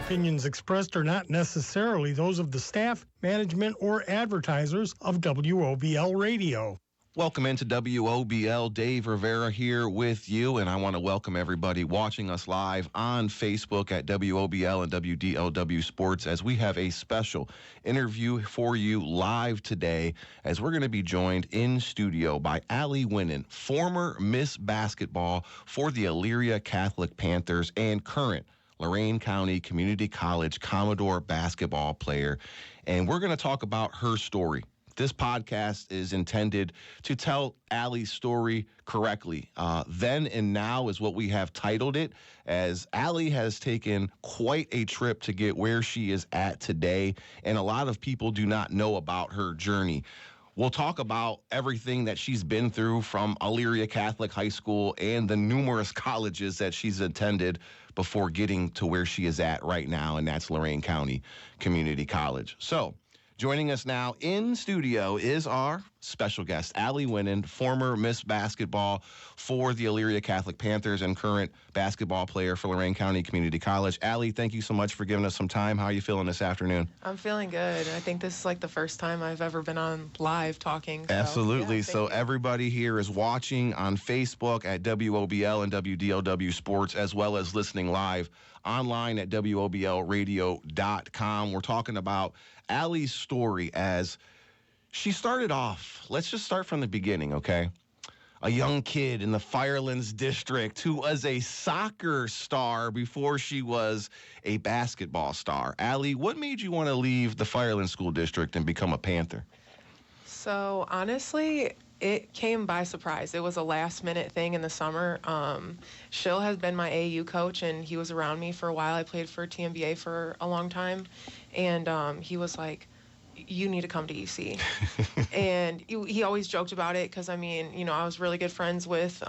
Opinions expressed are not necessarily those of the staff, management, or advertisers of WOBL Radio. Welcome into WOBL. Dave Rivera here with you, and I want to welcome everybody watching us live on Facebook at WOBL and WDLW Sports as we have a special interview for you live today as we're going to be joined in studio by Ally Winnen, former Miss Basketball for the Elyria Catholic Panthers and current Lorain County Community College Commodore basketball player. And we're going to talk about her story. This podcast is intended to tell Ally's story correctly. Then and now is what we have titled it, as Ally has taken quite a trip to get where she is at today, and a lot of people do not know about her journey. We'll talk about everything that she's been through from Elyria Catholic High School and the numerous colleges that she's attended before getting to where she is at right now, and that's Lorain County Community College. So, joining us now in studio is our special guest, Ally Winnen, former Miss Basketball for the Elyria Catholic Panthers and current basketball player for Lorain County Community College. Ally, thank you so much for giving us some time. How are you feeling this afternoon? I'm feeling good. I think this is like the first time I've ever been on live talking. So, Absolutely. Yeah, so everybody here is watching on Facebook at WOBL and WDLW Sports, as well as listening live online at WOBLradio.com. We're talking about Ally's story as she started off. Let's just start from the beginning, okay? A young kid in the Firelands District who was a soccer star before she was a basketball star. Ally, what made you want to leave the Firelands School District and become a Panther? So honestly, it came by surprise. It was a last-minute thing in the summer. Shill has been my AAU coach, and he was around me for a while. I played for TMBA for a long time, and he was like, you need to come to EC. And he always joked about it because, I mean, you know, I was really good friends with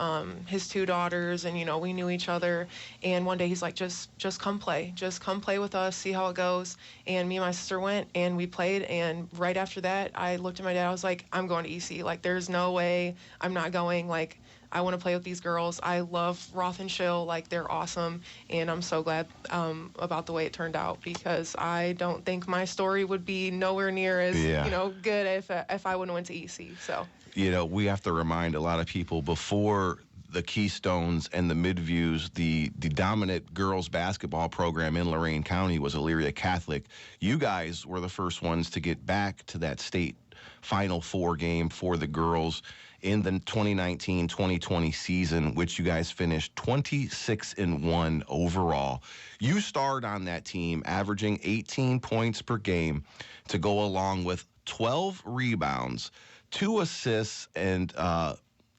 his two daughters, and, you know, we knew each other. And one day he's like, just come play. Just come play with us, see how it goes. And me and my sister went, and we played. And right after that, I looked at my dad. I was like, I'm going to EC. Like, there's no way I'm not going. Like, I want to play with these girls. I love Roth and Shill. Like, they're awesome. And I'm so glad about the way it turned out, because I don't think my story would be nowhere near as, you know, good if I wouldn't have went to EC. So, you know, we have to remind a lot of people, before the Keystones and the Midviews, the dominant girls basketball program in Lorain County was Elyria Catholic. You guys were the first ones to get back to that state Final Four game for the girls in the 2019-2020 season, which you guys finished 26-1 overall. You starred on that team, averaging 18 points per game to go along with 12 rebounds, 2 assists, and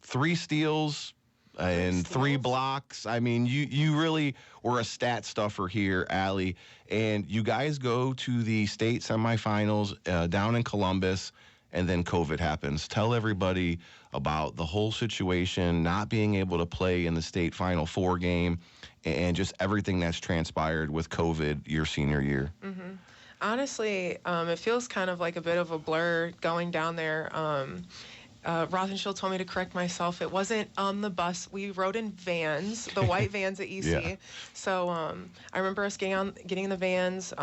3 steals, and 3 blocks. I mean, you really were a stat stuffer here, Ally. And you guys go to the state semifinals down in Columbus, and then COVID happens. Tell everybody about the whole situation, not being able to play in the state Final Four game, and just everything that's transpired with COVID your senior year. Mm-hmm. Honestly, it feels kind of like a bit of a blur going down there. Roth and Shill told me to correct myself. It wasn't on the bus. We rode in vans, the white vans at EC. Yeah. So I remember us getting in the vans.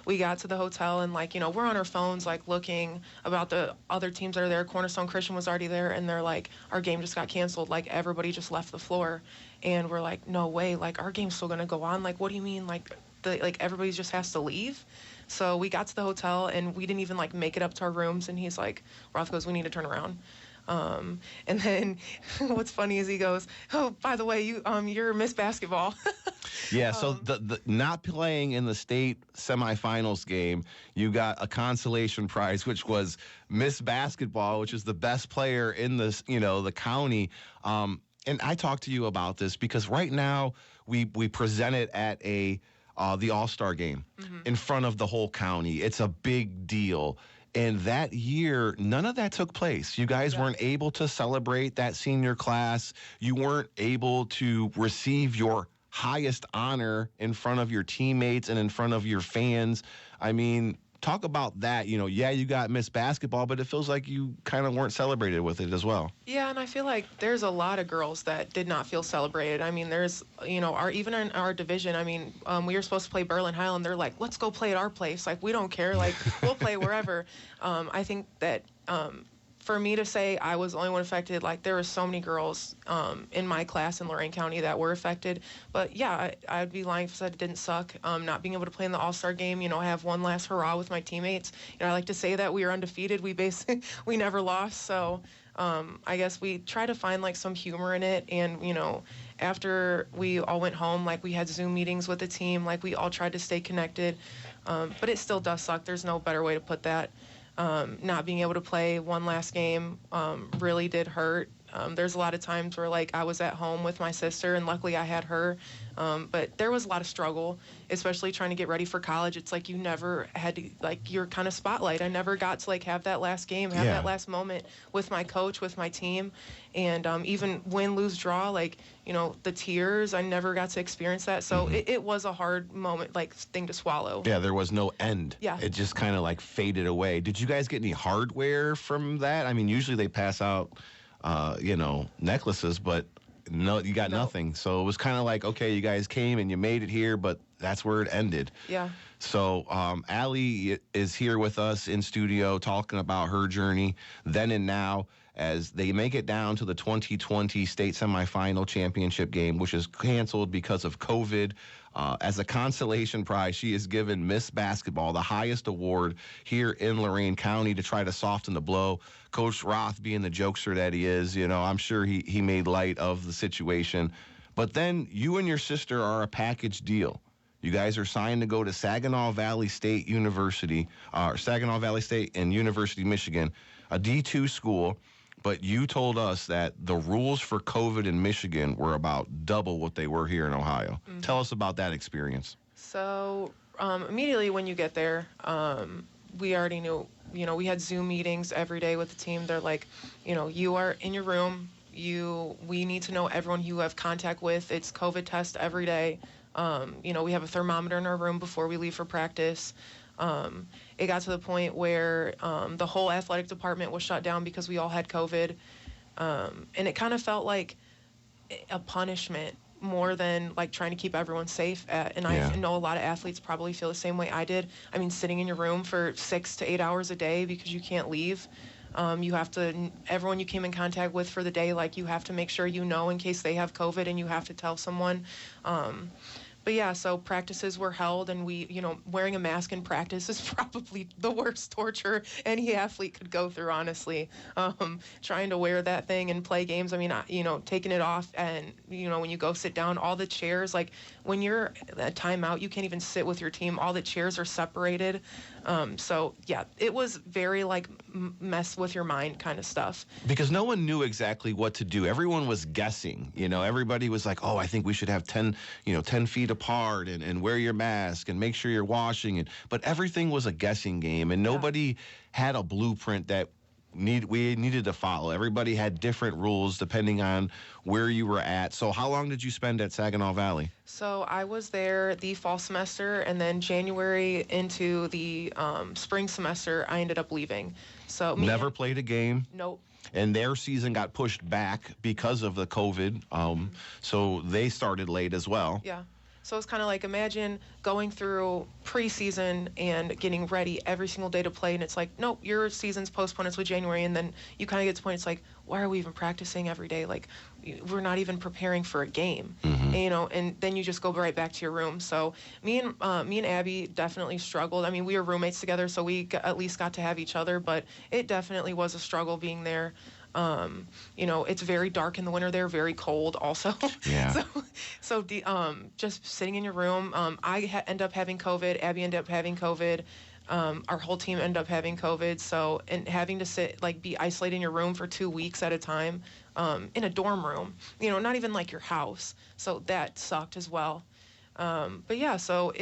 We got to the hotel, and, like, you know, we're on our phones, like, looking about the other teams that are there. Cornerstone Christian was already there, and they're like, our game just got canceled. Like, everybody just left the floor. And we're like, no way. Like, our game's still going to go on. Like, what do you mean? Like, everybody just has to leave? So we got to the hotel, and we didn't even, like, make it up to our rooms. And he's like, Roth goes, we need to turn around. And then what's funny is he goes, oh, by the way, you're Miss Basketball. Yeah, so the not playing in the state semifinals game, you got a consolation prize, which was Miss Basketball, which is the best player in this, you know, the county. And I talked to you about this because right now we present it at the All-Star game in front of the whole county. It's a big deal. And that year, none of that took place. You guys weren't able to celebrate that senior class. You weren't able to receive your highest honor in front of your teammates and in front of your fans. I mean, talk about that. You know, yeah, you got Miss Basketball, but it feels like you kind of weren't celebrated with it as well. Yeah, and I feel like there's a lot of girls that did not feel celebrated. I mean, there's, even in our division, I mean, we were supposed to play Berlin Highland. They're like, let's go play at our place. Like, we don't care. Like, we'll play wherever. I think that for me to say I was the only one affected, like, there were so many girls in my class in Lorain County that were affected. But, yeah, I'd be lying if I said it didn't suck. Not being able to play in the All-Star game, I have one last hurrah with my teammates. I like to say that we were undefeated. We never lost. So I guess we try to find, like, some humor in it. And, after we all went home, like, we had Zoom meetings with the team. Like, we all tried to stay connected. But it still does suck. There's no better way to put that. Not being able to play one last game really did hurt. There's a lot of times where, like, I was at home with my sister, and luckily I had her. But there was a lot of struggle, especially trying to get ready for college. It's like you never had to, like, your kind of spotlight. I never got to, like, have that last game, have that last moment with my coach, with my team. And even win, lose, draw, like, the tears, I never got to experience that. So it was a hard moment, like, thing to swallow. Yeah, there was no end. Yeah. It just kind of, like, faded away. Did you guys get any hardware from that? I mean, usually they pass out, necklaces, but no, you got nothing. So it was kind of like, okay, you guys came and you made it here, but that's where it ended. Yeah. So Ally is here with us in studio talking about her journey then and now as they make it down to the 2020 state semifinal championship game, which is canceled because of COVID. As a consolation prize, she is given Miss Basketball, the highest award here in Lorain County, to try to soften the blow. Coach Roth, being the jokester that he is, I'm sure he made light of the situation. But then you and your sister are a package deal. You guys are signed to go to Saginaw Valley State University, Saginaw Valley State and University, Michigan, a D2 school. But you told us that the rules for COVID in Michigan were about double what they were here in Ohio. Mm-hmm. Tell us about that experience. So immediately when you get there, we already knew, we had Zoom meetings every day with the team. They're like, you are in your room. We need to know everyone you have contact with. It's COVID test every day. We have a thermometer in our room before we leave for practice. It got to the point where the whole athletic department was shut down because we all had COVID. And it kind of felt like a punishment more than, like, trying to keep everyone safe. And I know a lot of athletes probably feel the same way I did. I mean, sitting in your room for 6 to 8 hours a day because you can't leave. You have to, everyone you came in contact with for the day, like, you have to make sure in case they have COVID, and you have to tell someone. But yeah, so practices were held, and we, wearing a mask in practice is probably the worst torture any athlete could go through, honestly. Trying to wear that thing and play games, I mean, taking it off, and, when you go sit down, all the chairs, like, when you're at timeout, you can't even sit with your team. All the chairs are separated. So, yeah, it was very, like, mess with your mind kind of stuff. Because no one knew exactly what to do. Everyone was guessing. Everybody was like, oh, I think we should have 10 feet apart and wear your mask and make sure you're washing. But everything was a guessing game, and nobody had a blueprint that we needed to follow. Everybody had different rules depending on where you were at. So how long did you spend at Saginaw Valley? So I was there the fall semester, and then January into the spring semester, I ended up leaving. So never played a game? Nope. And their season got pushed back because of the COVID. So they started late as well. Yeah. So it's kind of like, imagine going through preseason and getting ready every single day to play, and it's like, nope, your season's postponed until January, and then you kind of get to the point, it's like, why are we even practicing every day? Like, we're not even preparing for a game, and then you just go right back to your room. So me and Abby definitely struggled. I mean, we were roommates together, so we at least got to have each other, but it definitely was a struggle being there. It's very dark in the winter there, very cold also. Yeah. So just sitting in your room, I end up having COVID, Abby ended up having COVID, our whole team ended up having COVID. So, and having to be isolated in your room for 2 weeks at a time, in a dorm room, not even like your house. So that sucked as well. But yeah, so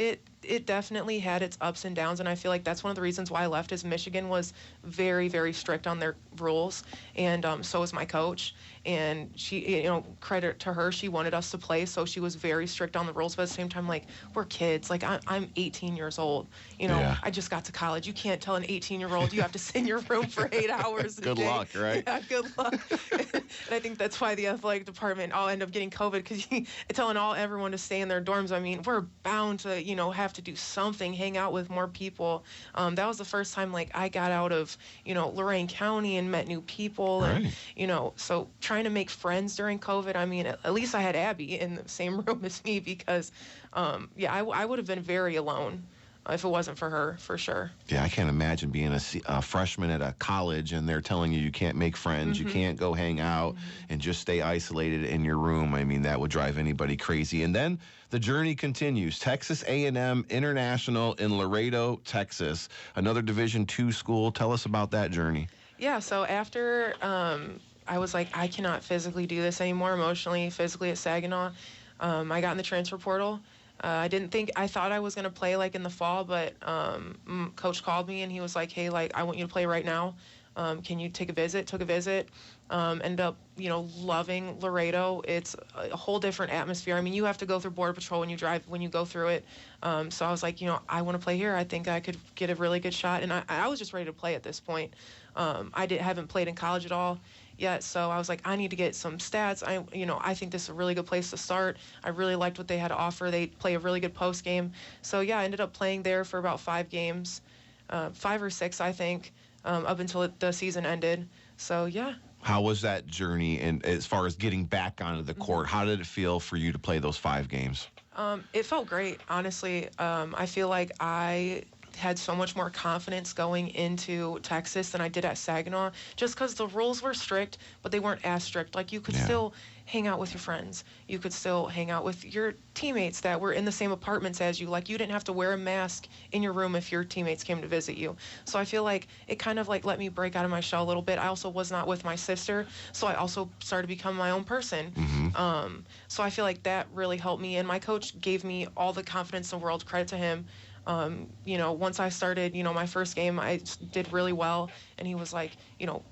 it definitely had its ups and downs, and I feel like that's one of the reasons why I left. Is Michigan was very, very strict on their rules, and so was my coach. And she, credit to her, she wanted us to play, so she was very strict on the rules. But at the same time, like, we're kids. Like, I'm 18 years old. Yeah. I just got to college. You can't tell an 18-year-old you have to sit in your room for 8 hours a Good day. luck, right? Yeah, good luck. And I think that's why the athletic department all end up getting COVID, because telling everyone to stay in their dorms. I mean, we're bound to, have to do something, hang out with more people. That was the first time, like, I got out of, Lorain County and met new people. Right. And, so trying to make friends during COVID, I mean, at least I had Abby in the same room as me, because, I would have been very alone if it wasn't for her, for sure. Yeah, I can't imagine being a freshman at a college and they're telling you can't make friends, you can't go hang out, and just stay isolated in your room. I mean, that would drive anybody crazy. And then the journey continues. Texas A&M International in Laredo, Texas, another Division II school. Tell us about that journey. Yeah, so after I was like, I cannot physically do this anymore, emotionally, physically at Saginaw, I got in the transfer portal. I thought I was going to play like in the fall, but coach called me and he was like, hey, like, I want you to play right now. Can you take a visit? Took a visit. Ended up, loving Laredo. It's a whole different atmosphere. I mean, you have to go through Border Patrol when you go through it. So I was like, I want to play here. I think I could get a really good shot. And I was just ready to play at this point. Haven't played in college at all yet, so I was like, I need to get some stats. I think this is a really good place to start. I really liked what they had to offer. They play a really good post game. So yeah, I ended up playing there for about 5 games, 5 or 6, I think, up until the season ended. So yeah. How was that journey, and as far as getting back onto the court, how did it feel for you to play those 5 games? It felt great, honestly. I feel like I had so much more confidence going into Texas than I did at Saginaw, just because the rules were strict, but they weren't as strict. Like, you could still hang out with your friends. You could still hang out with your teammates that were in the same apartments as you. Like, you didn't have to wear a mask in your room if your teammates came to visit you. So I feel like it kind of like let me break out of my shell a little bit. I also was not with my sister, so I also started to become my own person. So I feel like that really helped me, and my coach gave me all the confidence in the world. Credit to him. Once I started, my first game, I did really well, and he was like,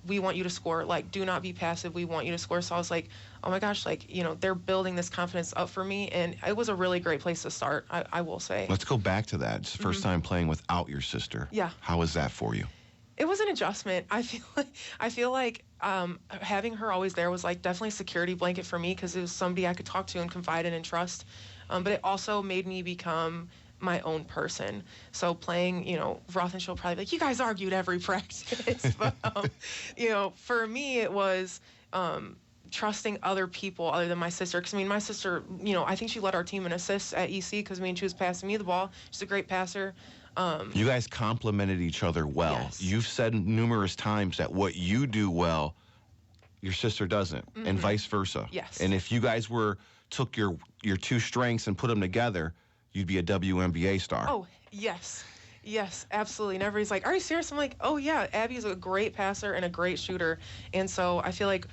we want you to score. Like, do not be passive. We want you to score. So I was like, oh my gosh, like, they're building this confidence up for me, and it was a really great place to start, I will say. Let's go back to that. It's the first time playing without your sister. Yeah. How was that for you? It was an adjustment. I feel like having her always there was like definitely a security blanket for me, because it was somebody I could talk to and confide in and trust. But it also made me become my own person. So playing, Roth and she'll probably be like, you guys argued every practice. But, for me, it was trusting other people other than my sister. Because, my sister, I think she led our team in assists at EC, because, she was passing me the ball. She's a great passer. You guys complemented each other well. Yes. You've said numerous times that what you do well, your sister doesn't, and vice versa. Yes. And if you guys took your 2 strengths and put them together, you'd be a WNBA star. Oh, yes. Yes, absolutely. And everybody's like, are you serious? I'm like, oh, yeah, Abby's a great passer and a great shooter. And so I feel like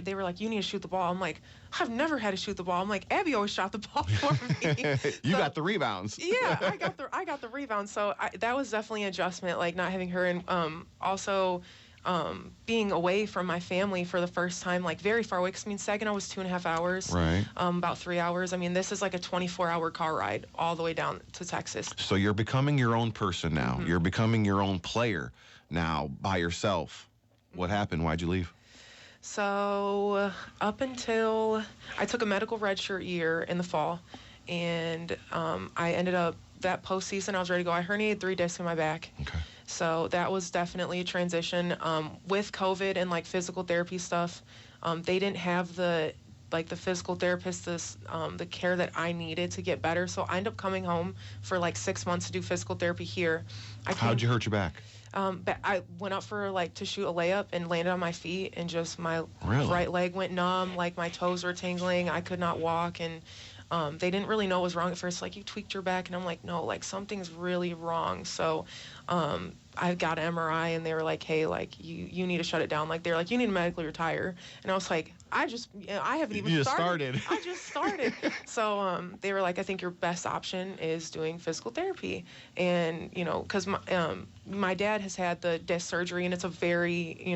they were like, you need to shoot the ball. I'm like, I've never had to shoot the ball. I'm like, Abby always shot the ball for me. You got the rebounds. Yeah, I got the rebounds. So that was definitely an adjustment, like not having her. And also being away from my family for the first time, like very far away, because Saginaw was 2.5 hours, right? About 3 hours. This is like a 24-hour car ride all the way down to Texas. So you're becoming your own person now. You're becoming your own player now by yourself. What happened? Why'd you leave? So up until I took a medical redshirt year in the fall, and I ended up that postseason I was ready to go. I herniated 3 discs in my back. Okay. So that was definitely a transition. With COVID and like physical therapy stuff, they didn't have the physical therapist, the care that I needed to get better. So I ended up coming home for like 6 months to do physical therapy here. How'd you hurt your back? I went up for to shoot a layup and landed on my feet, and just my right leg went numb. Like, my toes were tingling. I could not walk, and they didn't really know what was wrong at first. Like, you tweaked your back, and I'm like, no, like something's really wrong. So I got an MRI and they were like, hey, like you need to shut it down. Like they're like, you need to medically retire. And I was like, I haven't even started. I just started. So they were like, I think your best option is doing physical therapy. And, because my dad has had the disc surgery and it's a very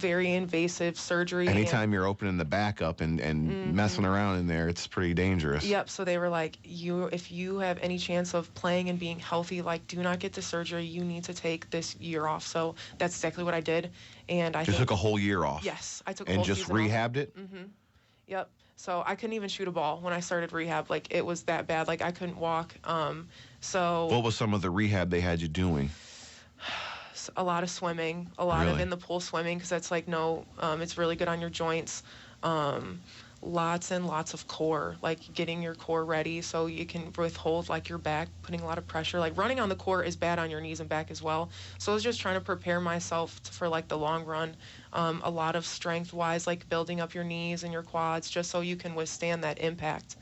invasive surgery. Anytime you're opening the back up and messing around in there, it's pretty dangerous. Yep. So they were like, if you have any chance of playing and being healthy, like, do not get the surgery. You need to take this year off. So that's exactly what I did. And I took a whole year off. Yes, I took a and whole just season rehabbed off. it. Yep. So I couldn't even shoot a ball when I started rehab. Like it was that bad. Like I couldn't walk. So what was some of the rehab they had you doing? A lot of swimming, a lot of in the pool swimming, because that's like it's really good on your joints. Lots and lots of core, like getting your core ready so you can withhold like your back, putting a lot of pressure. Like running on the court is bad on your knees and back as well. So I was just trying to prepare myself for like the long run. A lot of strength wise, like building up your knees and your quads just so you can withstand that impact.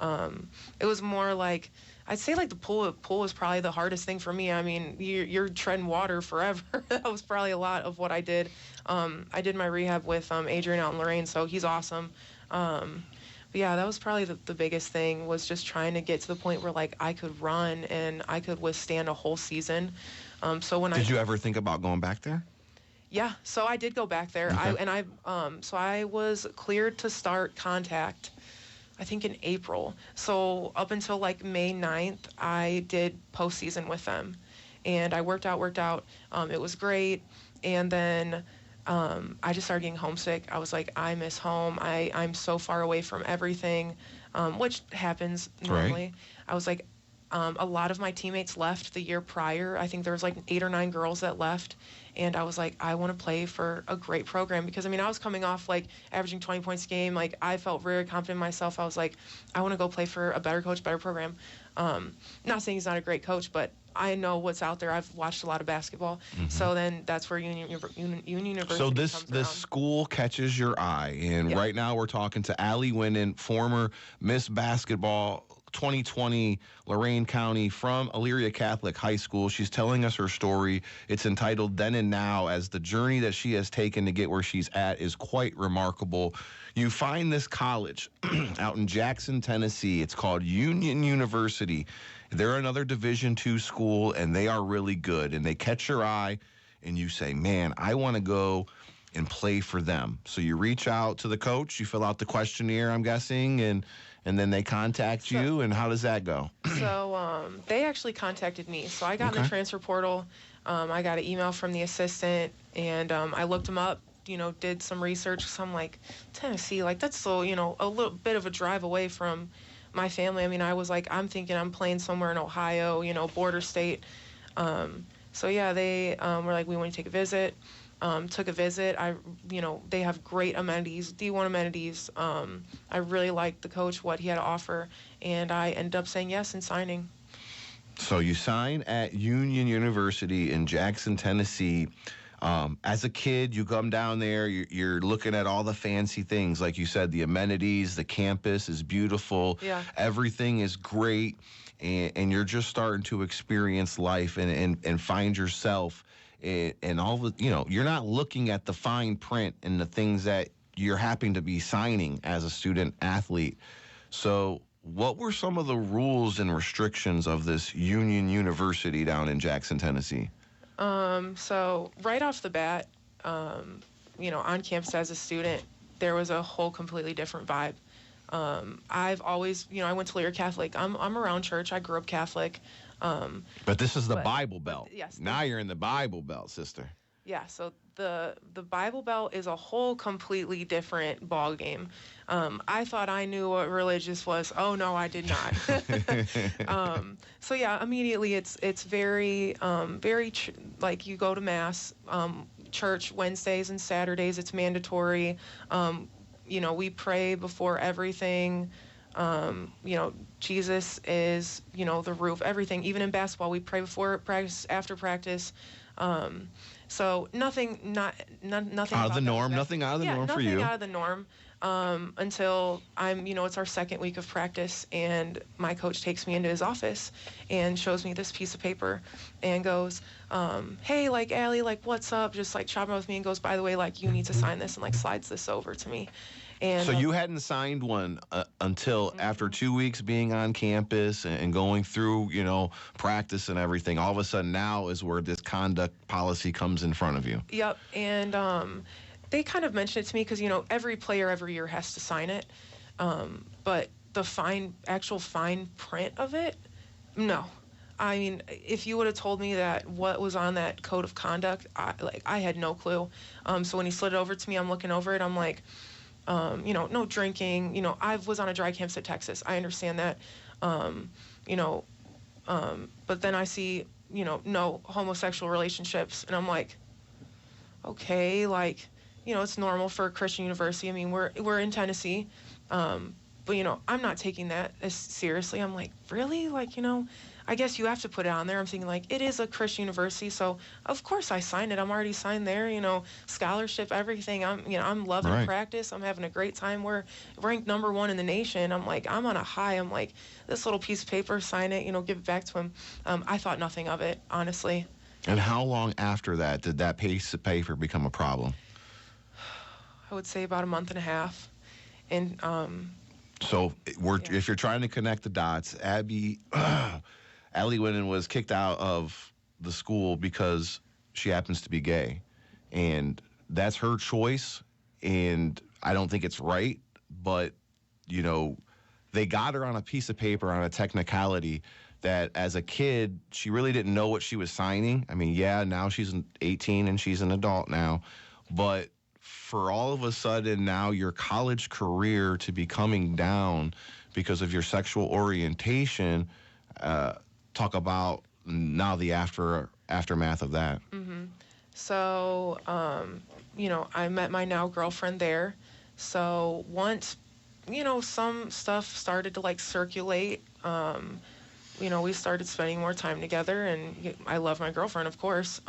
It was more like, I'd say like the pool was probably the hardest thing for me. I mean, you're treading water forever. That was probably a lot of what I did. I did my rehab with Adrian out in Lorain, so he's awesome. But yeah, that was probably the biggest thing, was just trying to get to the point where like I could run and I could withstand a whole season. Did you ever think about going back there? Yeah, so I did go back there. Okay. So I was cleared to start contact, I think in April. So up until like May 9th, I did postseason with them. And I worked out. It was great. And then I just started getting homesick. I was like, I miss home. I'm so far away from everything, which happens normally. Right. I was like, a lot of my teammates left the year prior. I think there was like 8 or 9 girls that left. And I was like, I want to play for a great program, because, I mean, I was coming off, like, averaging 20 points a game. Like, I felt very confident in myself. I was like, I want to go play for a better coach, better program. Not saying he's not a great coach, but I know what's out there. I've watched a lot of basketball. So then that's where Union University So this comes around. school catches your eye. And right now we're talking to Ally Winnen, former Miss Basketball 2020 Lorain County from Elyria Catholic High School. She's telling us her story. It's entitled Then and Now, as the journey that she has taken to get where she's at is quite remarkable. You find this college out in Jackson, Tennessee. It's called Union University. They're another Division II school, and they are really good. And they catch your eye, and you say, man, I want to go and play for them. So you reach out to the coach, you fill out the questionnaire, I'm guessing, and then they contact you, and how does that go? So they actually contacted me. So I got in the transfer portal. I got an email from the assistant, and I looked them up, did some research. So I'm like, Tennessee, like that's so, a little bit of a drive away from my family. I mean, I was like, I'm thinking I'm playing somewhere in Ohio, border state. So yeah, they were like, we want to take a visit. Took a visit. They have great amenities, D1 amenities. I really liked the coach, what he had to offer, and I ended up saying yes and signing. So you sign at Union University in Jackson, Tennessee. As a kid, you come down there, you're looking at all the fancy things. Like you said, the amenities, the campus is beautiful. Yeah. Everything is great, and you're just starting to experience life and find yourself. And all the, you're not looking at the fine print and the things that you're happy to be signing as a student athlete. So what were some of the rules and restrictions of this Union University down in Jackson, Tennessee? So right off the bat, on campus as a student, there was a whole completely different vibe. I've always, I went to Elyria Catholic. I'm around church. I grew up Catholic. But this is the Bible Belt. Yes. Now you're in the Bible Belt, sister. Yeah, so the Bible Belt is a whole completely different ball game. I thought I knew what religious was. Oh no, I did not. So yeah, immediately it's very like you go to mass, church Wednesdays and Saturdays. It's mandatory. We pray before everything. Jesus is, the roof, everything. Even in basketball, we pray before practice, after practice. So nothing out of the norm. Nothing out of the norm for you. Nothing out of the norm. until it's our second week of practice, and my coach takes me into his office and shows me this piece of paper and goes, hey, like, Allie, like, what's up? Just, like, chopping with me, and goes, by the way, like, you need to sign this, and, like, slides this over to me. And so you hadn't signed one until after 2 weeks being on campus and going through, practice and everything. All of a sudden now is where this conduct policy comes in front of you. Yep, and they kind of mentioned it to me because, every player every year has to sign it. But the actual fine print of it, no. I mean, if you would have told me that what was on that code of conduct, I had no clue. So when he slid it over to me, I'm looking over it, I'm like, no drinking. I was on a dry campus at Texas. I understand that. But then I see, no homosexual relationships, and I'm like, okay, like, it's normal for a Christian university. I mean, we're in Tennessee, but I'm not taking that as seriously. I'm like, really? Like, I guess you have to put it on there. I'm thinking, like, it is a Christian university, so of course I signed it. I'm already signed there, scholarship, everything. I'm loving practice. I'm having a great time. We're ranked number 1 in the nation. I'm like, I'm on a high. I'm like, this little piece of paper, sign it, give it back to him. I thought nothing of it, honestly. And how long after that did that piece of paper become a problem? I would say about a month and a half. And so if you're trying to connect the dots, Ally Winnen was kicked out of the school because she happens to be gay. And that's her choice, and I don't think it's right. But, they got her on a piece of paper on a technicality that as a kid, she really didn't know what she was signing. I mean, yeah, now she's 18 and she's an adult now. But for all of a sudden now your college career to be coming down because of your sexual orientation, talk about now the aftermath of that. Mm-hmm. So, I met my now girlfriend there. So once, some stuff started to, like, circulate, we started spending more time together, and I love my girlfriend, of course.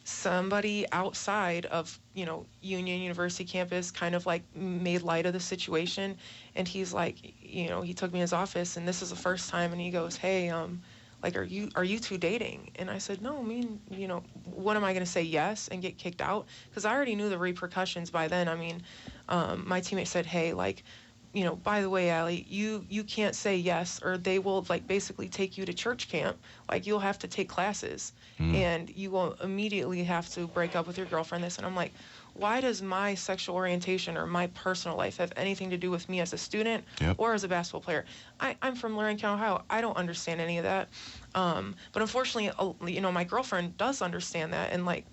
Somebody outside of, Union University campus kind of, like, made light of the situation, and he's like, he took me in his office, and this is the first time, and he goes, hey, like, are you two dating? And I said, no, what am I going to say yes and get kicked out? Because I already knew the repercussions by then. I mean, my teammate said, hey, like, by the way, Allie, you can't say yes, or they will, like, basically take you to church camp. Like, you'll have to take classes, and you will immediately have to break up with your girlfriend. And I'm like, why does my sexual orientation or my personal life have anything to do with me as a student or as a basketball player? I'm from Lorain County, Ohio. I don't understand any of that. But unfortunately, my girlfriend does understand that, and, like,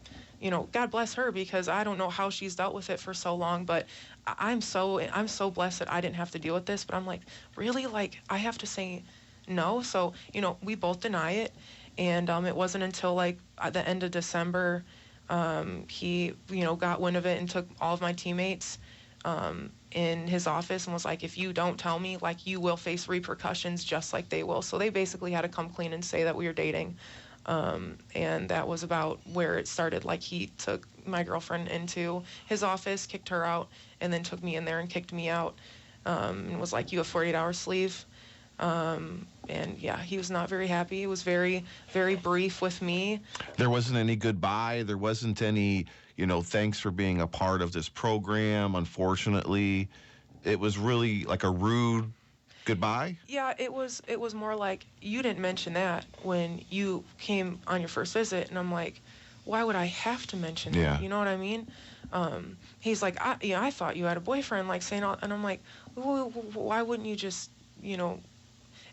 God bless her, because I don't know how she's dealt with it for so long, but I'm so blessed that I didn't have to deal with this. But I'm like, really? Like, I have to say no? So, we both deny it. And it wasn't until, like, at the end of December, he, got wind of it and took all of my teammates in his office and was like, if you don't tell me, like, you will face repercussions just like they will. So they basically had to come clean and say that we were dating. And that was about where it started. Like, he took my girlfriend into his office, kicked her out, and then took me in there and kicked me out, and was like, you have 48 hours to leave. And yeah, he was not very happy. It was very, very brief with me. There wasn't any goodbye. There wasn't any, thanks for being a part of this program. Unfortunately, it was really like a rude goodbye. Yeah, it was more like, you didn't mention that when you came on your first visit. And I'm like, why would I have to mention that? You know what I mean? He's like, I thought you had a boyfriend, like, saying all, and I'm like, well, why wouldn't you just,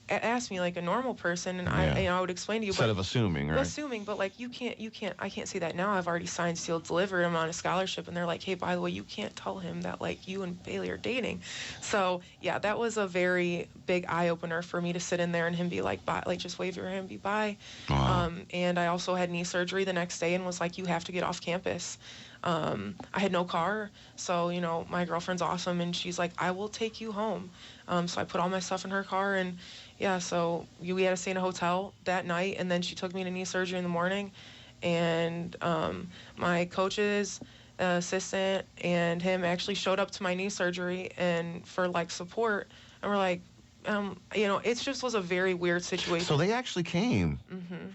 ask me like a normal person, and I would explain to you. Instead of assuming, right? Assuming, but, like, I can't say that now. I've already signed, sealed, delivered. I'm on a scholarship, and they're like, hey, by the way, you can't tell him that, like, you and Bailey are dating. So yeah, that was a very big eye opener for me to sit in there and him be like, bye, like, just wave your hand, be bye. Wow. And I also had knee surgery the next day and was like, you have to get off campus. I had no car, so, my girlfriend's awesome, and she's like, I will take you home. So I put all my stuff in her car, and yeah, so we had to stay in a hotel that night, and then she took me to knee surgery in the morning, and my coaches, assistant and him actually showed up to my knee surgery and for like support, and we're like, you know, it just was a very weird situation. So they actually came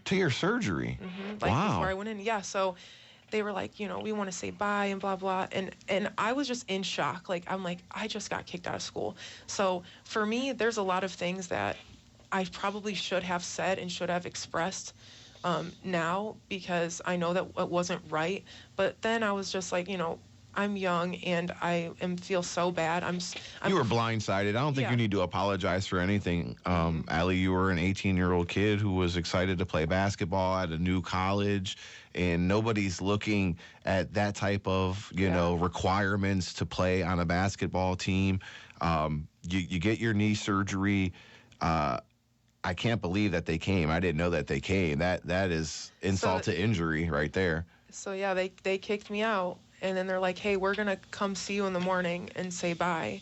to your surgery. Like wow. before I went in, yeah. So they were like, you know, we want to say bye and blah blah, and I was just in shock. Like I'm like, I just got kicked out of school. So for me, there's a lot of things that I probably should have said and should have expressed now, because I know that it wasn't right. But then I was just like, you know, I'm young and I feel so bad. You were blindsided. I don't think you need to apologize for anything. Ally, you were an 18-year-old kid who was excited to play basketball at a new college, and nobody's looking at that type of, you know, requirements to play on a basketball team. You get your knee surgery. I can't believe that they came. I didn't know that they came. That is insult to injury right there. So yeah, they kicked me out. And then they're like, hey, we're going to come see you in the morning and say bye.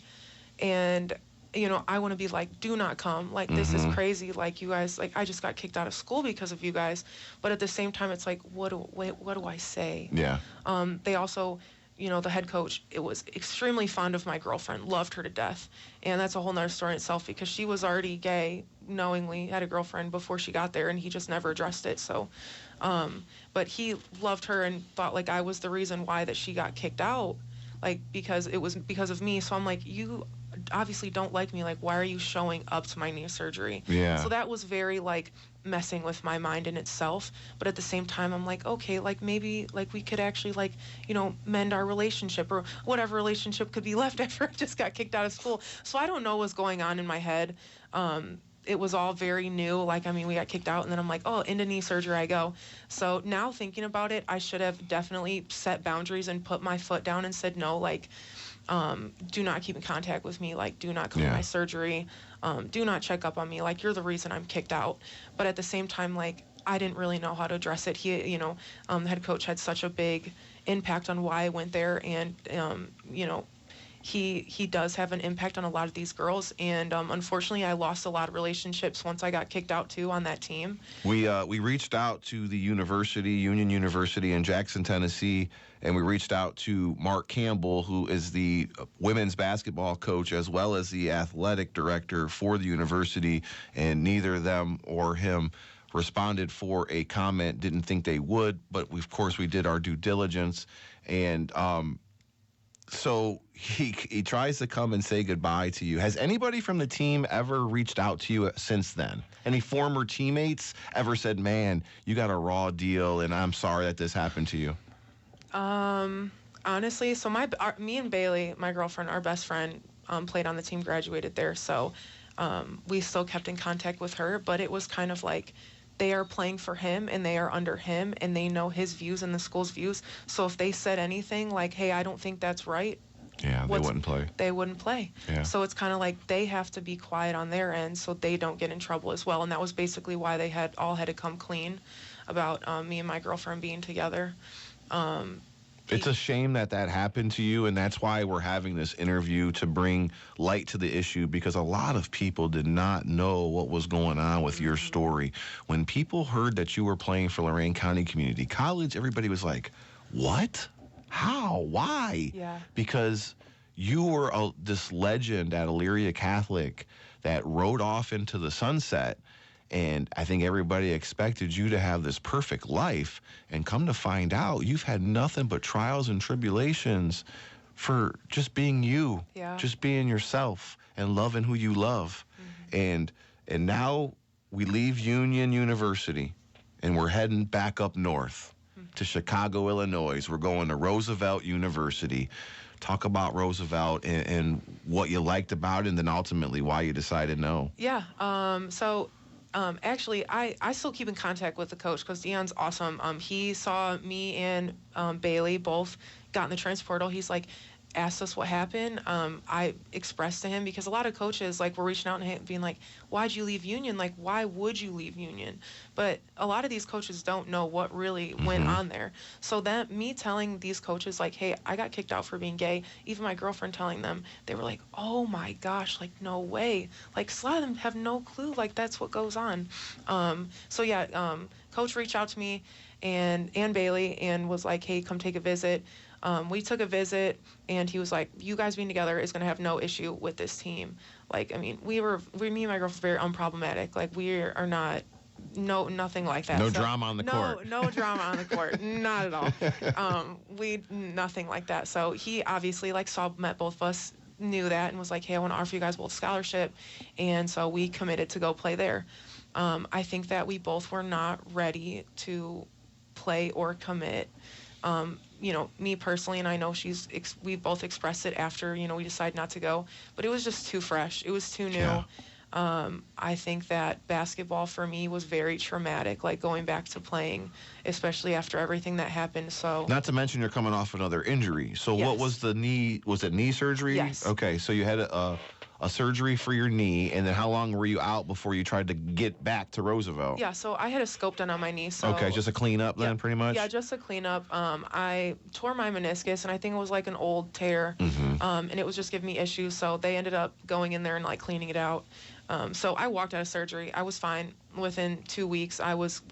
And, you know, I want to be like, do not come. Like, this is crazy. Like, you guys, like, I just got kicked out of school because of you guys. But at the same time, it's like, what do I say? Yeah. They also, you know, the head coach, it was extremely fond of my girlfriend, loved her to death. And that's a whole nother story in itself, because she was already gay, knowingly had a girlfriend before she got there, and he just never addressed it. So, but he loved her and thought like I was the reason why that she got kicked out, like because it was because of me. So I'm like, you obviously don't like me. Like, why are you showing up to my knee surgery? Yeah. So that was very like messing with my mind in itself. But at the same time, I'm like, okay, like maybe like we could actually like, you know, mend our relationship, or whatever relationship could be left after I just got kicked out of school. So I don't know what's going on in my head. It was all very new. Like, I mean, we got kicked out, and then I'm like, oh, into knee surgery I go. So now thinking about it, I should have definitely set boundaries and put my foot down and said, no, like, do not keep in contact with me. Like, do not come to my surgery. Do not check up on me. Like, you're the reason I'm kicked out. But at the same time, like, I didn't really know how to address it. He, you know, the head coach had such a big impact on why I went there, and, you know, he does have an impact on a lot of these girls, and unfortunately I lost a lot of relationships once I got kicked out too on that team. We reached out to the university, Union University in Jackson, Tennessee, and we reached out to Mark Campbell, who is the women's basketball coach as well as the athletic director for the university, and neither them or him responded for a comment. Didn't think they would, but of course we did our due diligence, and so he tries to come and say goodbye to you. Has anybody from the team ever reached out to you since then? Any former teammates ever said, man, you got a raw deal and I'm sorry that this happened to you? Honestly, so me and Bailey, my girlfriend, our best friend, played on the team, graduated there. So we still kept in contact with her, but it was kind of like, they are playing for him and they are under him and they know his views and the school's views. So if they said anything like, hey, I don't think that's right, they wouldn't play. They wouldn't play. Yeah. So it's kind of like they have to be quiet on their end so they don't get in trouble as well. And that was basically why they had to come clean about me and my girlfriend being together. It's a shame that happened to you, and that's why we're having this interview, to bring light to the issue, because a lot of people did not know what was going on with your story. When people heard that you were playing for Lorain County Community College, everybody was like, what? How? Why? Yeah. Because you were this legend at Elyria Catholic that rode off into the sunset. And I think everybody expected you to have this perfect life, and come to find out you've had nothing but trials and tribulations for just being you, just being yourself and loving who you love. And now we leave Union University and we're heading back up north to Chicago, Illinois. We're going to Roosevelt University. Talk about Roosevelt and what you liked about it, and then ultimately why you decided no. Yeah. Actually, I still keep in contact with the coach because Deion's awesome. He saw me and Bailey both got in the transfer portal. He's like, asked us what happened. I expressed to him, because a lot of coaches like were reaching out and being like, why'd you leave Union? Like, why would you leave Union? But a lot of these coaches don't know what really went on there. So that me telling these coaches like, hey, I got kicked out for being gay, even my girlfriend telling them, they were like, oh my gosh, like no way. Like a lot of them have no clue, like that's what goes on. Coach reached out to me and Bailey and was like, hey, come take a visit. We took a visit, and he was like, you guys being together is going to have no issue with this team. Like, I mean, me and my girlfriend were very unproblematic. Like, we are not, nothing like that. No drama on the court. No drama on the court. Not at all. Nothing like that. So he obviously, like, met both of us, knew that, and was like, hey, I want to offer you guys both a scholarship. And so we committed to go play there. I think that we both were not ready to play or commit. Me personally, and I know we both expressed it after, we decided not to go, but it was just too fresh. It was too new. Yeah. I think that basketball for me was very traumatic, like going back to playing, especially after everything that happened. So, not to mention you're coming off another injury. So yes. What was the knee? Was it knee surgery? Yes. Okay, so you had a surgery for your knee, and then how long were you out before you tried to get back to Roosevelt? Yeah, so I had a scope done on my knee. So okay, just a cleanup then, pretty much? Yeah, just a cleanup. I tore my meniscus, and I think it was like an old tear, and it was just giving me issues. So they ended up going in there and like cleaning it out. So I walked out of surgery. I was fine. Within 2 weeks, I was,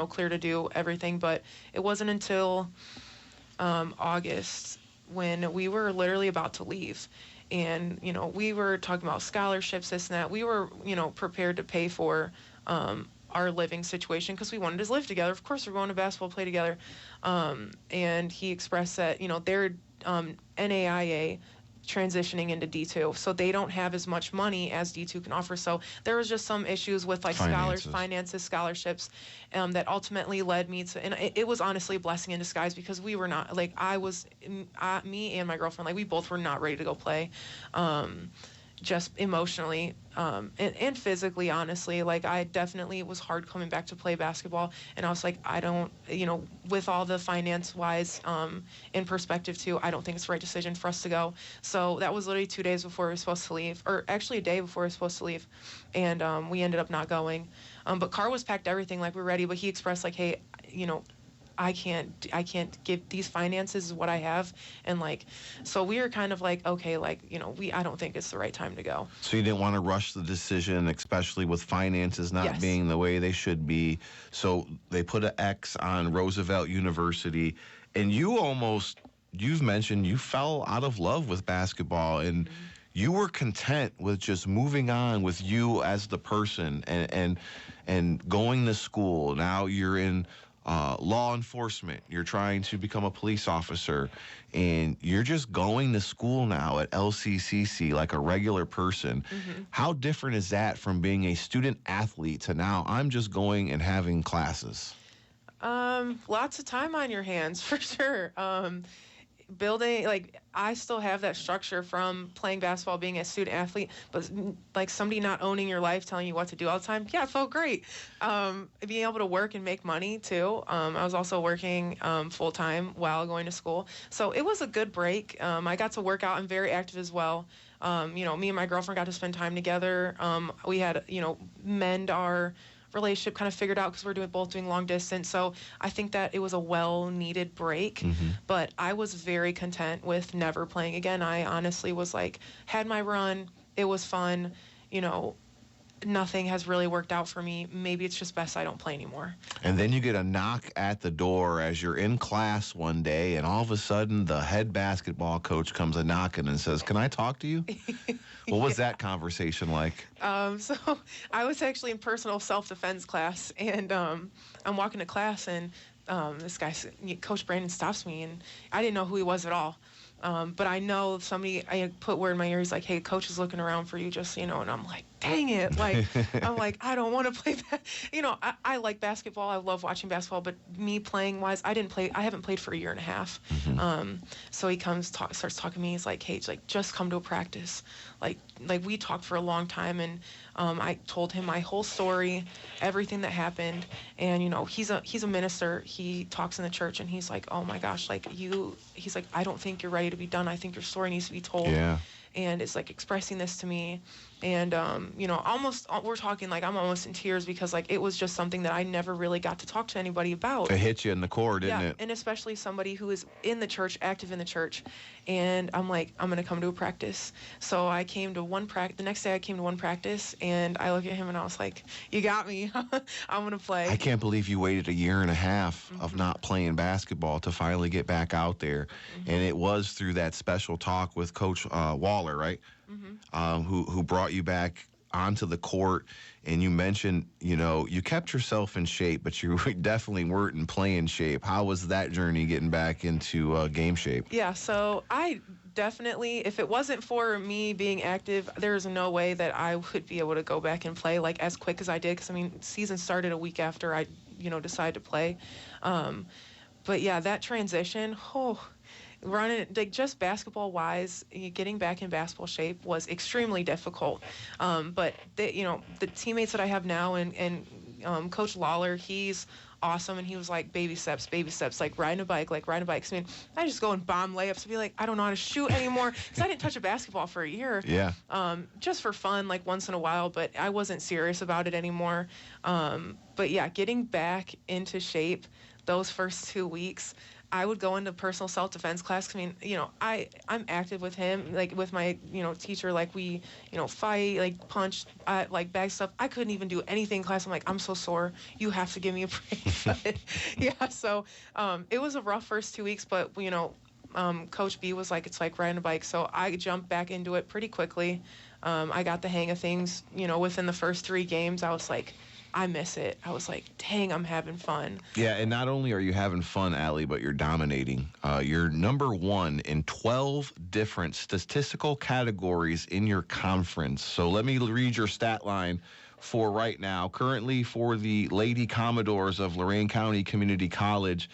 clear to do everything. But it wasn't until August when we were literally about to leave. And, we were talking about scholarships, this and that. We were, prepared to pay for our living situation because we wanted to live together. Of course, we're going to basketball, play together. And he expressed that, they're NAIA transitioning into D2, so they don't have as much money as D2 can offer. So there was just some issues with like finances, scholarships, that ultimately led me to, and it was honestly a blessing in disguise because we were not, like, me and my girlfriend, like, we both were not ready to go play, just emotionally, and physically, honestly. Like, it was hard coming back to play basketball, and I was like, I don't, with all the finance-wise, in perspective too, I don't think it's the right decision for us to go. So that was literally 2 days before we were supposed to leave, or actually a day before we were supposed to leave, and we ended up not going. But Carr was packed everything, like, we're ready, but he expressed, like, hey, I can't give these finances is what I have, and like, so we were kind of like, okay, like, I don't think it's the right time to go. So you didn't want to rush the decision, especially with finances not being the way they should be. So they put an X on Roosevelt University, and you've mentioned you fell out of love with basketball, and you were content with just moving on with you as the person and going to school. Now you're in law enforcement. You're trying to become a police officer, and you're just going to school now at LCCC like a regular person. How different is that from being a student athlete to now I'm just going and having classes? Lots of time on your hands, for sure. Building, like, I still have that structure from playing basketball, being a student athlete, but like somebody not owning your life, telling you what to do all the time. Yeah, it felt great. Being able to work and make money too. I was also working full time while going to school, so it was a good break. I got to work out. I'm very active as well. Me and my girlfriend got to spend time together. We had, mend our relationship kind of figured out because we're both doing long distance. So I think that it was a well-needed break, but I was very content with never playing again. I honestly was like, had my run. It was fun. Nothing has really worked out for me. Maybe it's just best I don't play anymore. And then you get a knock at the door as you're in class one day, and all of a sudden the head basketball coach comes a knocking and says, "Can I talk to you?" What was that conversation like? So I was actually in personal self-defense class, and I'm walking to class, and this guy, Coach Brandon, stops me, and I didn't know who he was at all. But I know I put word in my ear. He's like, "Hey, coach is looking around for you, just, and I'm like, dang it. Like, I'm like, I don't want to play that. I like basketball. I love watching basketball, but me playing wise, I haven't played for a year and a half. So he starts talking to me. He's like, "Hey, just come to a practice." Like we talked for a long time, and I told him my whole story, everything that happened. And, he's a minister. He talks in the church, and he's like, "Oh my gosh, he's like, I don't think you're ready to be done. I think your story needs to be told." Yeah. And it's like expressing this to me. And, almost, we're talking like I'm almost in tears because like it was just something that I never really got to talk to anybody about. It hit you in the core, didn't it? And especially somebody who is in the church, active in the church. And I'm like, I'm going to come to a practice. So I came to one practice. The next day I came to one practice, and I look at him and I was like, you got me. I'm going to play. I can't believe you waited a year and a half of not playing basketball to finally get back out there. And it was through that special talk with Coach Waller, right? Who brought you back onto the court. And you mentioned, you kept yourself in shape, but you definitely weren't in playing shape. How was that journey getting back into game shape? Yeah, so I definitely, if it wasn't for me being active, there's no way that I would be able to go back and play like as quick as I did. Because, season started a week after I, decided to play. But, yeah, that transition, running, like just basketball wise, getting back in basketball shape was extremely difficult. But the teammates that I have now and Coach Lawler, he's awesome, and he was like baby steps, like riding a bike. I just go and bomb layups and be like, I don't know how to shoot anymore because I didn't touch a basketball for a year. Yeah. Just for fun, like once in a while, but I wasn't serious about it anymore. But yeah, getting back into shape those first 2 weeks. I would go into personal self-defense class. I'm active with him, like with my, teacher, like we, fight, like punch, like bag stuff. I couldn't even do anything in class. I'm like, I'm so sore. You have to give me a break. Yeah. So, it was a rough first 2 weeks, but Coach B was like, it's like riding a bike. So I jumped back into it pretty quickly. I got the hang of things, within the first 3 games. I was like, I miss it. I was like, dang, I'm having fun. Yeah, and not only are you having fun, Ally, but you're dominating. You're number 1 in 12 different statistical categories in your conference. So let me read your stat line for right now. Currently for the Lady Commodores of Lorain County Community College,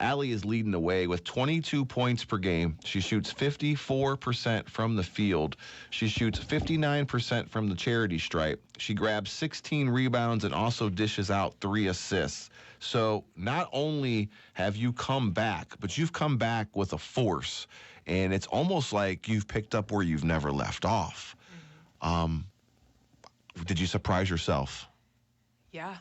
Ally is leading the way with 22 points per game. She shoots 54% from the field. She shoots 59% from the charity stripe. She grabs 16 rebounds and also dishes out 3 assists. So not only have you come back, but you've come back with a force. And it's almost like you've picked up where you've never left off. Did you surprise yourself? Yeah.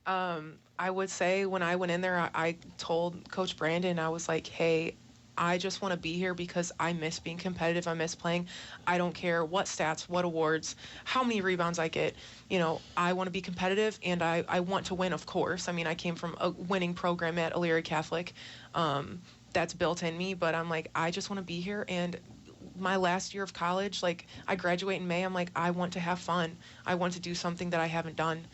I would say when I went in there, I told Coach Brandon, I was like, hey, I just want to be here because I miss being competitive. I miss playing. I don't care what stats, what awards, how many rebounds I get. I want to be competitive, and I want to win, of course. I came from a winning program at Elyria Catholic. That's built in me, but I'm like, I just want to be here. And my last year of college, like I graduate in May, I'm like, I want to have fun. I want to do something that I haven't done.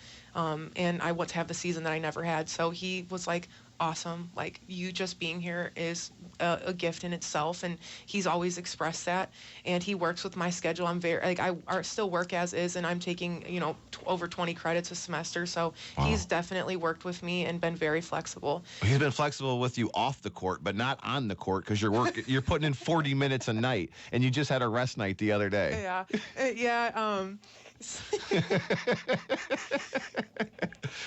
And I want to have the season that I never had. So he was like, awesome. Like, you just being here is a gift in itself. And he's always expressed that. And he works with my schedule. I'm very, I still work as is, and I'm taking, over 20 credits a semester. So He's definitely worked with me and been very flexible. He's been flexible with you off the court, but not on the court, because you're putting in 40 minutes a night, and you just had a rest night the other day. Yeah. Yeah.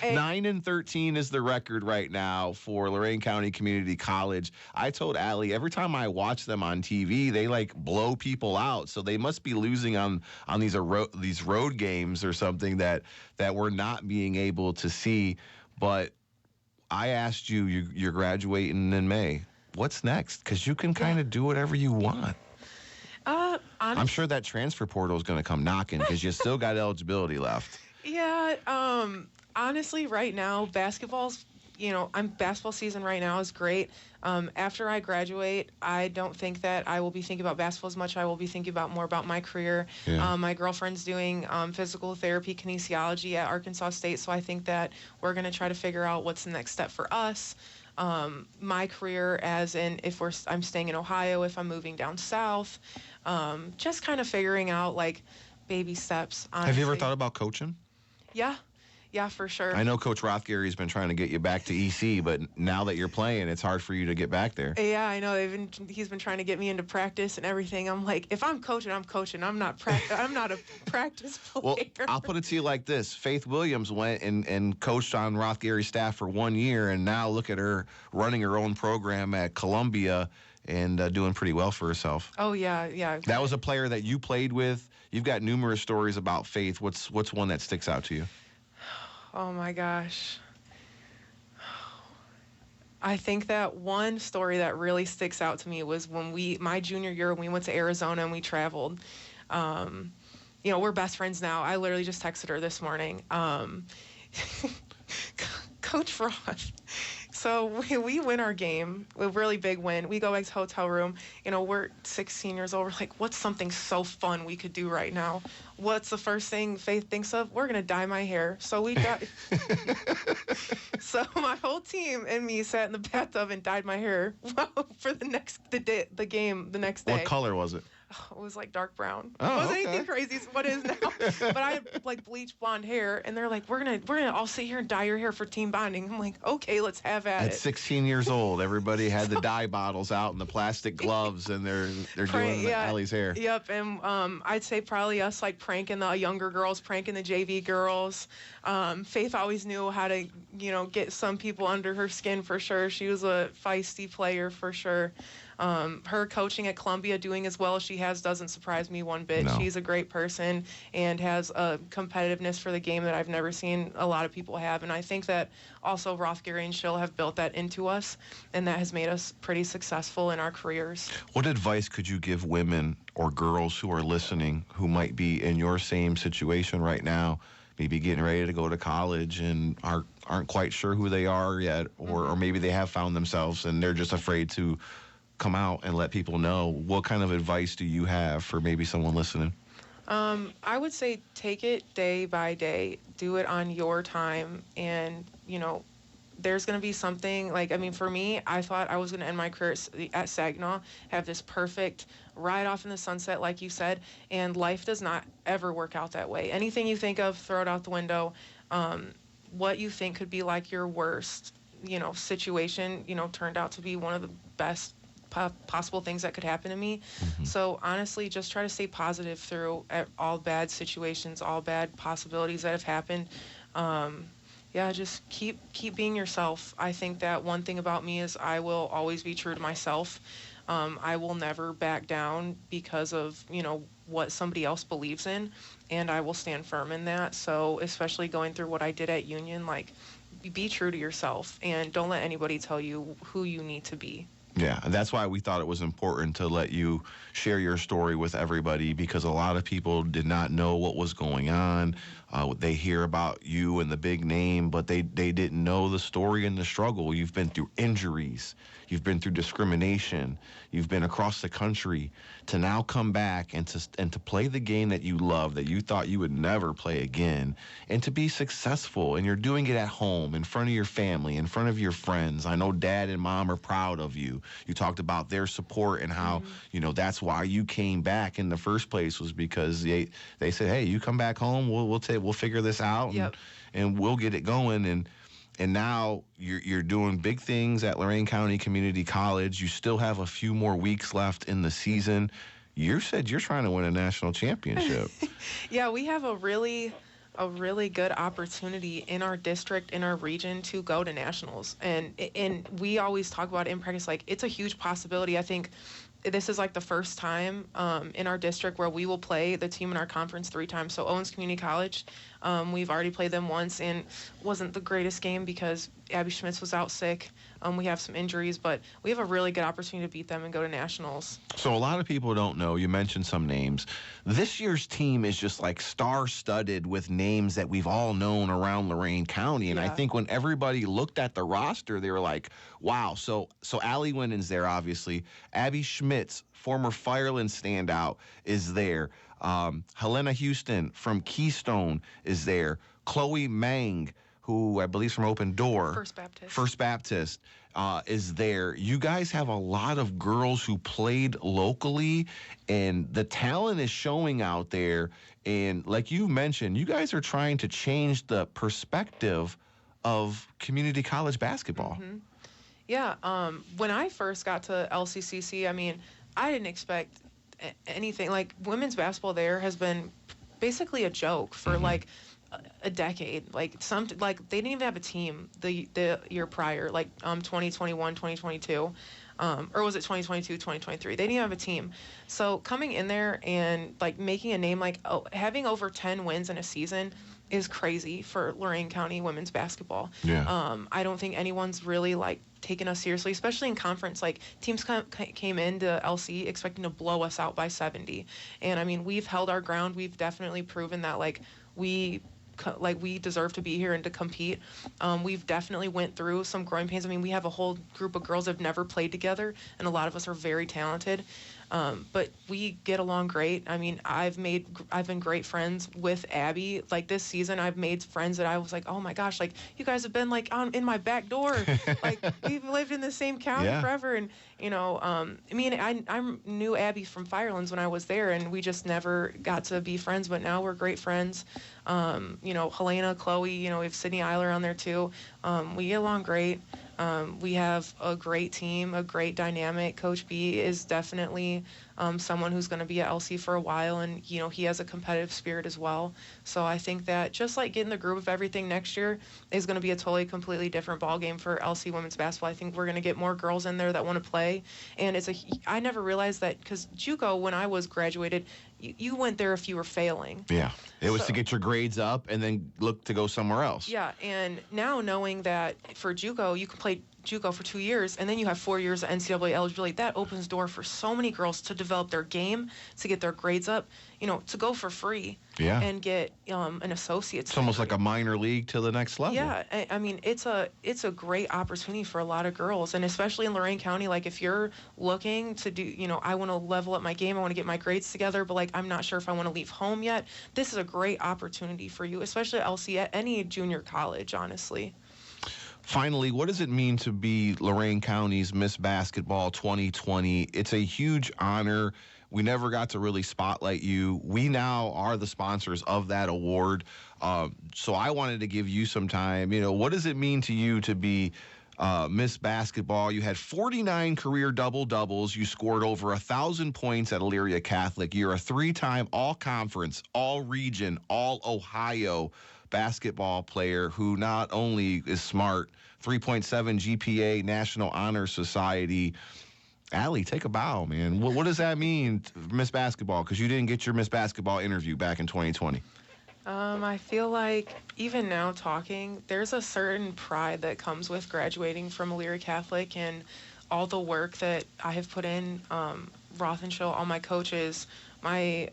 9-13 is the record right now for Lorain County Community College. I told Ally, every time I watch them on TV, they like blow people out. So they must be losing on these road games or something that we're not being able to see. But I asked you're graduating in May. What's next? Because you can kind of do whatever you want. I'm sure that transfer portal is going to come knocking because you still got eligibility left. Yeah. Honestly, right now, basketball season right now is great. After I graduate, I don't think that I will be thinking about basketball as much. I will be thinking more about my career. Yeah. My girlfriend's doing physical therapy kinesiology at Arkansas State, so I think that we're going to try to figure out what's the next step for us. My career, as in if I'm staying in Ohio, if I'm moving down south, just kind of figuring out like baby steps. Honestly. Have you ever thought about coaching? Yeah, for sure. I know Coach Rothgary's been trying to get you back to EC, but now that you're playing, it's hard for you to get back there. Yeah, I know. He's been trying to get me into practice and everything. I'm like, if I'm coaching, I'm coaching. I'm not a practice player. Well, I'll put it to you like this. Faith Williams went and coached on Rothgary's staff for 1 year, and now look at her running her own program at Columbia. and doing pretty well for herself. Oh, yeah. That was a player that you played with. You've got numerous stories about Faith. What's one that sticks out to you? Oh, my gosh. I think that one story that really sticks out to me was when my junior year, we went to Arizona and we traveled. We're best friends now. I literally just texted her this morning. Coach Frost. So we win our game, a really big win. We go back to the hotel room. We're 16 years old. We're like, what's something so fun we could do right now? What's the first thing Faith thinks of? We're going to dye my hair. So we dye. So my whole team and me sat in the bathtub and dyed my hair for the game the next day. What color was it? It was like dark brown. Oh, it wasn't okay. anything crazy. It's what it is now. But I had like bleached blonde hair, and they're like, "We're gonna all sit here and dye your hair for team bonding." I'm like, "Okay, let's have at it." At 16 years old, everybody had the dye bottles out and the plastic gloves, and they're doing Ally's hair. Yep, and I'd say probably us like pranking the younger girls, pranking the JV girls. Faith always knew how to get some people under her skin for sure. She was a feisty player for sure. Her coaching at Columbia doing as well as she has doesn't surprise me one bit. No. She's a great person and has a competitiveness for the game that I've never seen a lot of people have. And I think that also Rothgary and Schill have built that into us, and that has made us pretty successful in our careers. What advice could you give women or girls who are listening who might be in your same situation right now, maybe getting ready to go to college and aren't quite sure who they are yet, or maybe they have found themselves and they're just afraid to come out and let people know? What kind of advice do you have for maybe someone listening? I would say take it day by day, do it on your time, and there's going to be something for me, I thought I was going to end my career at Saginaw, have this perfect ride off in the sunset, like you said, and life does not ever work out that way. Anything you think of, throw it out the window. What you think could be like your worst, situation, turned out to be one of the best possible things that could happen to me. So honestly, just try to stay positive through all bad situations, all bad possibilities that have happened. Just keep being yourself. I think that one thing about me is I will always be true to myself. I will never back down because of what somebody else believes in, and I will stand firm in that. So especially going through what I did at Union, be true to yourself and don't let anybody tell you who you need to be. Yeah, and that's why we thought it was important to let you share your story with everybody, because a lot of people did not know what was going on. They hear about you and the big name, but they didn't know the story and the struggle. You've been through injuries. You've been through discrimination. You've been across the country to now come back and to play the game that you love, that you thought you would never play again, and to be successful. And you're doing it at home, in front of your family, in front of your friends. I know Dad and Mom are proud of you. You talked about their support and how, that's why you came back in the first place, was because they said, hey, you come back home, we'll figure this out, and we'll get it going. And now you're doing big things at Lorain County Community College. You still have a few more weeks left in the season. You said you're trying to win a national championship. Yeah, we have a really good opportunity in our district, in our region, to go to nationals. And we always talk about it in practice, it's a huge possibility. I think this is the first time in our district where we will play the team in our conference 3 times. So Owens Community College, we've already played them once, and wasn't the greatest game because Abby Schmitz was out sick. We have some injuries, but we have a really good opportunity to beat them and go to nationals. So a lot of people don't know. You mentioned some names. This year's team is just star-studded with names that we've all known around Lorain County. And I think when everybody looked at the roster, they were like, wow. So Ally Winnen's there, obviously. Abby Schmitz, former Fireland standout, is there. Helena Houston from Keystone is there. Chloe Mang, who I believe is from Open Door. First Baptist is there. You guys have a lot of girls who played locally, and the talent is showing out there. And like you mentioned, you guys are trying to change the perspective of community college basketball. Yeah, when I first got to LCCC, I didn't expect anything. Women's basketball there has been basically a joke for a decade. They didn't even have a team the year prior, 2021, 2022. or was it 2022, 2023? They didn't even have a team. So coming in there and like making a name, like having over 10 wins in a season is crazy for Lorain County women's basketball. Yeah. I don't think anyone's really like taken us seriously, especially in conference. Like teams came into LC expecting to blow us out by 70, and I mean we've held our ground. We've definitely proven that we deserve to be here and to compete. We've definitely went through some growing pains. I mean, we have a whole group of girls that have never played together, and a lot of us are very talented. But we get along great. I mean, I've been great friends with Abby. Like this season, I've made friends that I was like, oh my gosh, like you guys have been like in my back door. Like we've lived in the same county forever. And I mean, I knew Abby from Firelands when I was there, and we just never got to be friends. But now we're great friends. Helena, Chloe, we have Sydney Eiler on there too. We get along great. We have a great team, a great dynamic. Coach B is definitely someone who's going to be at LC for a while, and he has a competitive spirit as well. So I think that just like getting the groove of everything next year is going to be a completely different ball game for LC women's basketball. I think we're going to get more girls in there that want to play, and I never realized that because JUCO, when I was graduated, you went there if you were failing. Yeah, it was to get your grades up and then look to go somewhere else. Yeah, and now knowing that for JUCO, you can play JUCO for 2 years, and then you have 4 years of NCAA eligibility. That opens door for so many girls to develop their game, to get their grades up, to go for free. Yeah. And get an associate's. It's almost like a minor league to the next level. Yeah, I mean it's a great opportunity for a lot of girls, and especially in Lorain County. Like if you're looking to do, I want to level up my game, I want to get my grades together, but like I'm not sure if I want to leave home yet. This is a great opportunity for you, especially at LC, at any junior college, honestly. Finally, what does it mean to be Lorain County's Miss Basketball 2020? It's a huge honor. We never got to really spotlight you. We now are the sponsors of that award. So I wanted to give you some time. What does it mean to you to be Miss Basketball? You had 49 career double-doubles. You scored over 1,000 points at Elyria Catholic. You're a 3-time all-conference, all-region, all-Ohio basketball player who not only is smart, 3.7 GPA, National Honor Society. Ally, take a bow, man. What does that mean for Miss Basketball? Because you didn't get your Miss Basketball interview back in 2020. I feel like even now talking, there's a certain pride that comes with graduating from Elyria Catholic and all the work that I have put in. Roth and Show, all my coaches, my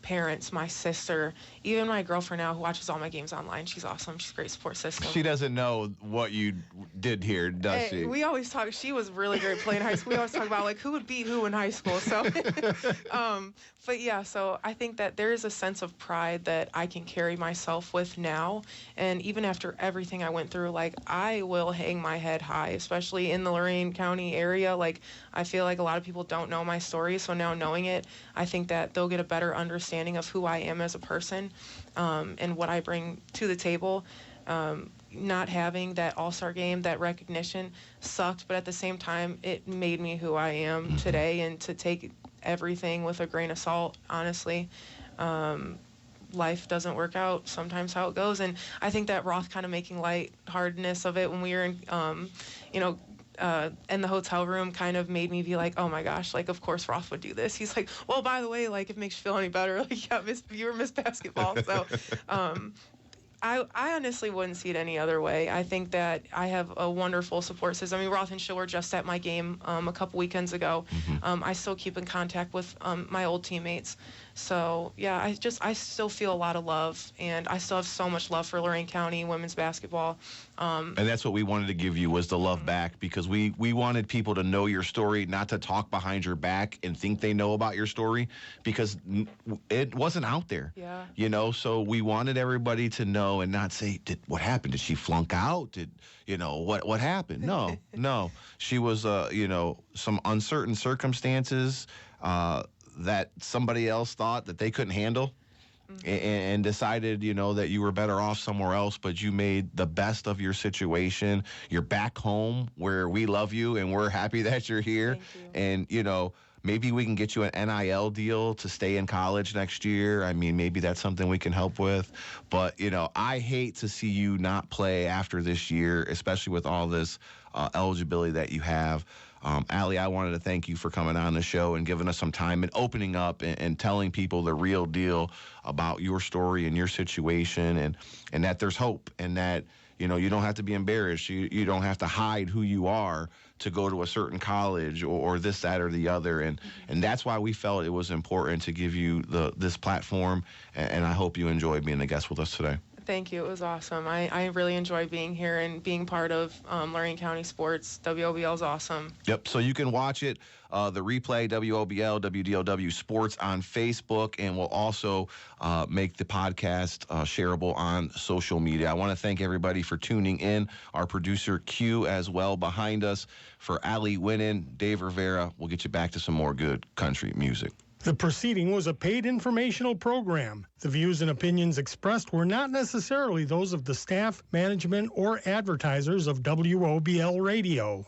parents, my sister, even my girlfriend now who watches all my games online. She's awesome. She's a great support system. She doesn't know what you did here, does she? We always talk. She was really great playing high school. We always talk about like who would beat who in high school. So, but yeah, so I think that there is a sense of pride that I can carry myself with now. And even after everything I went through, like I will hang my head high, especially in the Lorain County area. Like I feel like a lot of people don't know my story. So now knowing it, I think that they'll get a better understanding of who I am as a person and what I bring to the table. Not having that all-star game, that recognition sucked, but at the same time, it made me who I am today, and to take everything with a grain of salt, honestly. Life doesn't work out sometimes how it goes, and I think that Roth kind of making lightheartedness of it when we were in, in the hotel room kind of made me be like, oh my gosh, like of course Roth would do this. He's like, well, by the way, like if it makes you feel any better, like yeah, you were Miss Basketball. So I honestly wouldn't see it any other way. I think that I have a wonderful support system. I mean, Roth and Schill were just at my game a couple weekends ago. I still keep in contact with my old teammates. So, yeah, I still feel a lot of love, and I still have so much love for Lorain County women's basketball. And that's what we wanted to give you, was the love back, because we wanted people to know your story, not to talk behind your back and think they know about your story, because it wasn't out there. Yeah. So we wanted everybody to know and not say, what happened? Did she flunk out? What happened? No. She was, some uncertain circumstances that somebody else thought that they couldn't handle. And decided, that you were better off somewhere else, but you made the best of your situation. You're back home where we love you and we're happy that you're here. Thank you. And, maybe we can get you an NIL deal to stay in college next year. I mean, maybe that's something we can help with. But, I hate to see you not play after this year, especially with all this eligibility that you have. Ally, I wanted to thank you for coming on the show and giving us some time and opening up and telling people the real deal about your story and your situation, and that there's hope, and that, you know, you don't have to be embarrassed. You don't have to hide who you are to go to a certain college or this, that, or the other. And that's why we felt it was important to give you this platform. And I hope you enjoyed being a guest with us today. Thank you. It was awesome. I really enjoyed being here and being part of Lorain County sports. WOBL is awesome. Yep. So you can watch it, the replay, WOBL, WDLW Sports on Facebook, and we'll also make the podcast shareable on social media. I want to thank everybody for tuning in. Our producer, Q, as well, behind us. For Ally Winnen, Dave Rivera, we'll get you back to some more good country music. The proceeding was a paid informational program. The views and opinions expressed were not necessarily those of the staff, management, or advertisers of WOBL Radio.